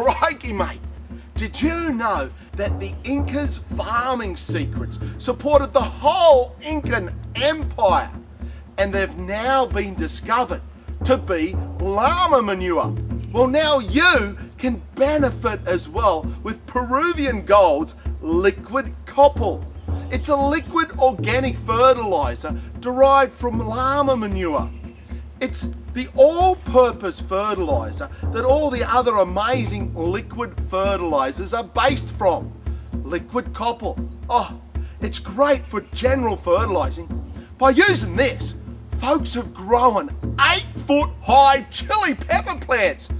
Crikey, mate! Did you know that the Incas' farming secrets supported the whole Incan Empire? And they've now been discovered to be llama manure. Well, now you can benefit as well with Peruvian Gold's liquid Copal. It's a liquid organic fertilizer derived from llama manure. It's the all-purpose fertilizer that all the other amazing liquid fertilizers are based from. Liquid Copal. Oh, it's great for general fertilizing. By using this, folks have grown 8-foot high chili pepper plants,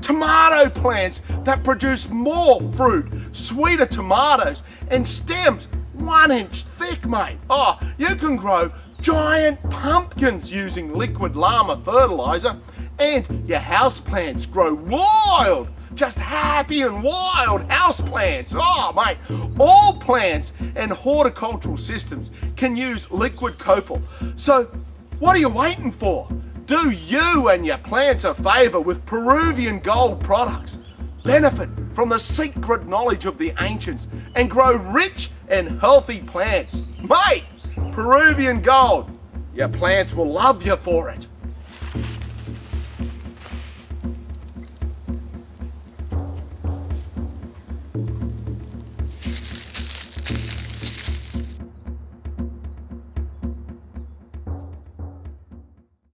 tomato plants that produce more fruit, sweeter tomatoes, and stems 1 inch thick, mate. Oh, you can grow giant pumpkins using liquid llama fertilizer, and your houseplants grow wild, just happy and wild houseplants. Oh, mate, all plants and horticultural systems can use liquid Copal. So, what are you waiting for? Do you and your plants a favour with Peruvian Gold products. Benefit from the secret knowledge of the ancients and grow rich and healthy plants. Mate, Peruvian Gold, your plants will love you for it.